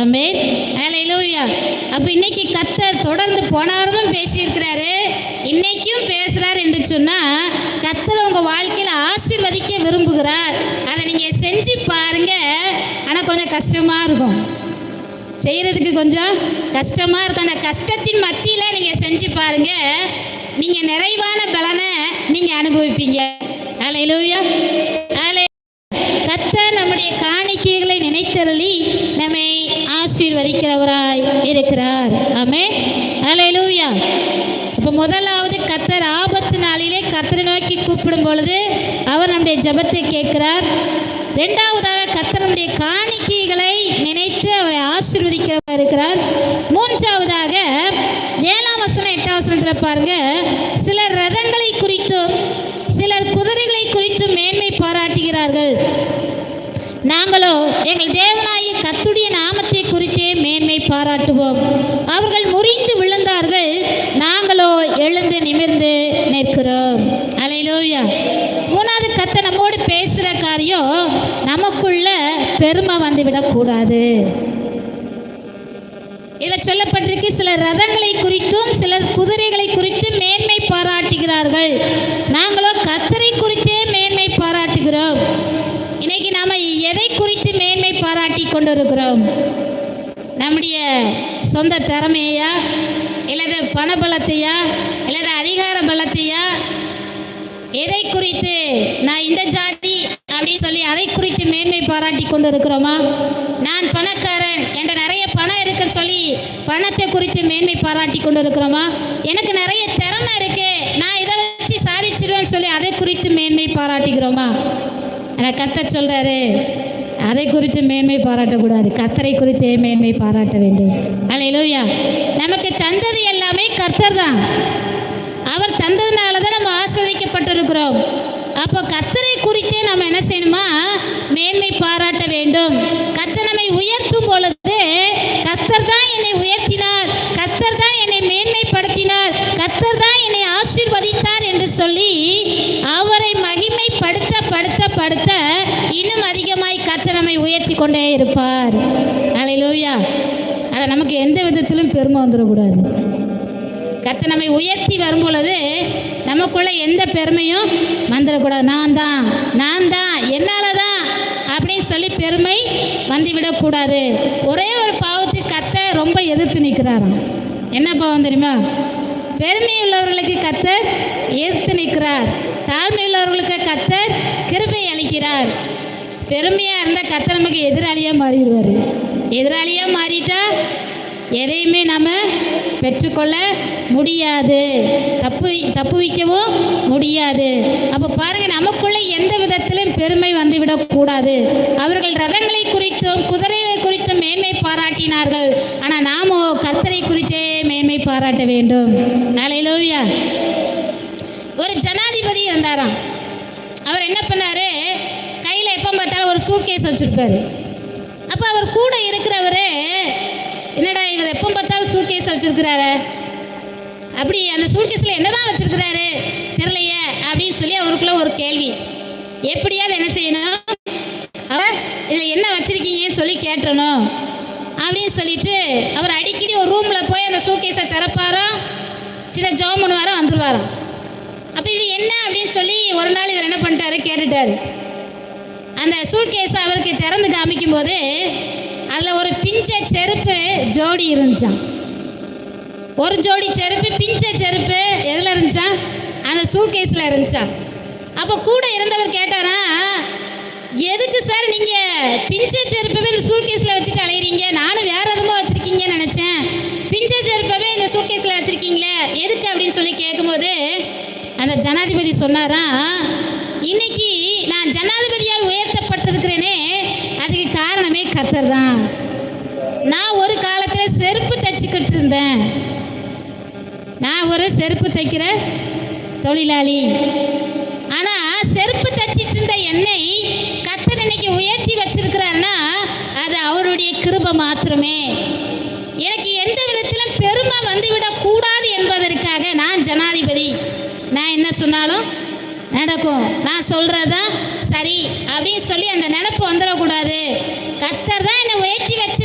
ஆமென். ஹல்லேலூயா. அப்போ இன்னைக்கு கர்த்தர் தொடர்ந்து போன வாரமும் பேசியிருக்கிறாரு, இன்னைக்கும் பேசுகிறார் என்று சொன்னால் கர்த்தர் உங்கள் வாழ்க்கையில் ஆசீர்வதிக்க விரும்புகிறார். அதை நீங்கள் செஞ்சு பாருங்க. ஆனால் கொஞ்சம் கஷ்டமாக இருக்கும், செய்கிறதுக்கு கொஞ்சம் கஷ்டமாக இருக்கும். அந்த கஷ்டத்தின் மத்தியில் நீங்கள் செஞ்சு பாருங்க, நீங்கள் நிறைவான பலனை நீங்கள் அனுபவிப்பீங்க. ஹல்லேலூயா. கர்த்தர் நம்முடைய காணிக்கைகளை நினைத்தருளி நம்மை ஆசீர்வதிக்கிறவராய் இருக்கிறார். ஆமென். ஹல்லேலூயா. இப்போ முதலாவது கர்த்தர் ஆபத்து நாளிலே கர்த்தரை நோக்கி கூப்பிடும் பொழுது அவர் நம்முடைய ஜெபத்தை கேட்கிறார். இரண்டாவதாக கர்த்தர் நம்முடைய காணிக்கைகளை நினைத்து அவரை ஆசீர்வதிக்கிறவராக இருக்கிறார். மூன்றாவதாக 7ஆம் வசனம் 8ஆம் வசனத்தில் பாருங்க, சிலர் ரதங்களை குறித்தும் சிலர் குதிரைகளை குறித்தும் மேன்மை பாராட்டுகிறார்கள், நாங்களோ எங்கள் தேவனாகிய கர்த்தருடைய நாமத்தை குறித்தே மேன்மை பாராட்டுவோம். அவர்கள் முறிந்து விழுந்தார்கள், நாங்களோ எழுந்து நிமிர்ந்து நிற்கிறோம். அல்லேலூயா. மூணாவது கர்த்தர் நம்மோடு பேசுகிற காரியம், நமக்குள்ள பெருமை வந்துவிடக்கூடாது. இதில் சொல்லப்பட்டிருக்கு, சிலர் ரதங்களை குறித்தும் சிலர் குதிரைகளை குறித்தும் மேன்மை பாராட்டுகிறார்கள், நாங்களோ கர்த்தரை குறித்தே மேன்மை பாராட்டுகிறோம். இன்னைக்கு நாம் எதை குறித்து மேன்மை பாராட்டி கொண்டு இருக்கிறோம்? நம்முடைய சொந்த திறமையா, இல்லது பணபலத்தையா, இல்லது அதிகார பலத்தையா? எதை குறித்து நான் இந்த ஜாதி அப்படின்னு சொல்லி அதை குறித்து மேன்மை பாராட்டி கொண்டு இருக்கிறோமா? நான் பணக்காரன், என்ற நிறைய பணம் இருக்குன்னு சொல்லி பணத்தை குறித்து மேன்மை பாராட்டி கொண்டு இருக்கிறோமா? எனக்கு நிறைய திறமை இருக்கு, நான் இதை வச்சு சாதிச்சிருவேன்னு சொல்லி அதை குறித்து மேன்மை பாராட்டுகிறோமா? ஆனால் கர்த்தர் சொல்கிறாரு, அதை குறித்து மேன்மை பாராட்டக்கூடாது, கர்த்தரை குறித்து மேன்மை பாராட்ட வேண்டும். அல்லேலூயா. நமக்கு தந்தது எல்லாமே கர்த்தர் தான். அவர் தந்ததுனால தான் நம்ம ஆசீர்வதிக்கப்பட்டிருக்கிறோம். அப்போ கர்த்தரை குறித்தே நம்ம என்ன செய்யணுமா? மேன்மை பாராட்ட வேண்டும். கர்த்தர் நம்மை உயர்த்தும் பொழுது, கர்த்தர் தான் என்னை உயர்த்தினார், கர்த்தர் தான் என்னை மேன்மைப்படுத்தினார், கர்த்தர் தான் என்னை ஆசீர்வதித்தார் என்று சொல்லி அவரை மகிமைப்படுத்த படுத்த படுத்த இன்னும் அதிகமாய் கர்த்தர் நம்மை உயர்த்தி கொண்டே இருப்பார். அல்லேலூயா. ஆனால் நமக்கு எந்த விதத்திலும் பெருமை வந்துடக்கூடாது. கர்த்தர் நம்மை உயர்த்தி வரும் பொழுது நமக்குள்ள எந்த பெருமையும் வந்துடக்கூடாது. நான் தான் என்னால் தான் அப்படின்னு சொல்லி பெருமை வந்துவிடக்கூடாது. ஒரே ஒரு பாவத்துக்கு கர்த்தர் ரொம்ப எதிர்த்து நிற்கிறாராம். என்ன பாவம் தெரியுமா? பெருமை உள்ளவர்களுக்கு கர்த்தர் எதிர்த்து நிற்கிறார், தாழ்மை உள்ளவர்களுக்கு கர்த்தர் கிருபை அளிக்கிறார். பெருமையாக இருந்தால் கர்த்தர் நமக்கு எதிராளியாக மாறிடுவார். எதிராளியாக மாறிட்டா எதையுமே நம்ம பெற்றுக்கொள்ள முடியாது, தப்புவிக்கவும் முடியாது. அப்போ பாருங்கள், நமக்குள்ளே எந்த விதத்திலும் பெருமை வந்துவிடக்கூடாது. அவர்கள் ரதங்களை குறித்தும் குதிரைகளை குறித்தும் மேன்மை பாராட்டினார்கள், ஆனால் நாமோ கர்த்தரை குறித்தே மேன்மை பாராட்ட வேண்டும். அல்லேலூயா. ஒரு ஜனாதிபதி இருந்தாராம். அவர் என்ன பண்ணார்? கையில் எப்போ பார்த்தாலும் ஒரு சூட்கேஸ் வச்சுருப்பார். அப்போ அவர் கூட இருக்கிறவர், என்னடா இவர் எப்போ பார்த்தாலும் சூட்கேஸ் வச்சுருக்கிறாரு, அப்படி அந்த சூட்கேஸில் என்ன தான் வச்சுருக்கிறாரு தெரியலையே அப்படின்னு சொல்லி அவருக்குள்ள ஒரு கேள்வி. எப்படியாவது என்ன செய்யணும், அவர் இதில் என்ன வச்சுருக்கீங்கன்னு சொல்லி கேட்டணும் அப்படின்னு சொல்லிட்டு அவர் அடிக்கடி ஒரு ரூமில் போய் அந்த சூட்கேஸை திறப்பாராம், சின்ன ஜோம் பண்ணுவாராம், வந்துடுவாராம். அப்போ இது என்ன அப்படின்னு சொல்லி ஒரு நாள் இவர் என்ன பண்ணிட்டாரு, கேட்டுட்டார். அந்த சூட்கேஸை அவருக்கு திறந்து காமிக்கும்போது அதில் ஒரு பிஞ்ச செருப்பு ஜோடி இருந்துச்சான். ஒரு ஜோடி செருப்பு, பிஞ்ச செருப்பு எதில் இருந்துச்சான்? அந்த சூட்கேஸில் இருந்துச்சான். அப்போ கூட இருந்தவர் கேட்டாரா, எதுக்கு சார் நீங்கள் பிஞ்ச செருப்பவே இந்த சூட்கேஸில் வச்சுட்டு அலையிறீங்க? நானும் வேறு எதுவும் வச்சுருக்கீங்கன்னு நினச்சேன், பிஞ்ச செருப்பவே இந்த சூட்கேஸில் வச்சுருக்கீங்களே, எதுக்கு அப்படின்னு சொல்லி கேட்கும்போது அந்த ஜனாதிபதி சொன்னாரா, இன்னைக்கு நான் ஜனாதிபதியாக உயர்த்தப்பட்டிருக்கிறேனே அதுக்கு காரணமே கர்த்தர் தான். நான் ஒரு காலத்தில் செருப்பு தைச்சிக்கிட்டு இருந்தேன், நான் ஒரு செருப்பு தைக்கிற தொழிலாளி. ஆனால் செருப்பு தைச்சிட்டு இருந்த என்னை கர்த்தர் இன்னைக்கு உயர்த்தி வச்சிருக்கிறாருன்னா அது அவருடைய கிருபை மாத்திரமே. எனக்கு எந்த விதத்திலும் பெருமை வந்துவிடக்கூடாது என்பதற்காக நான் ஜனாதிபதி, நான் என்ன சொன்னாலும் நடக்கும், நான் சொல்கிறது தான் சரி அப்படின்னு சொல்லி அந்த நினைப்பு வந்துடக்கூடாது. கர்த்தர் தான் என்னை உயர்த்தி வச்சு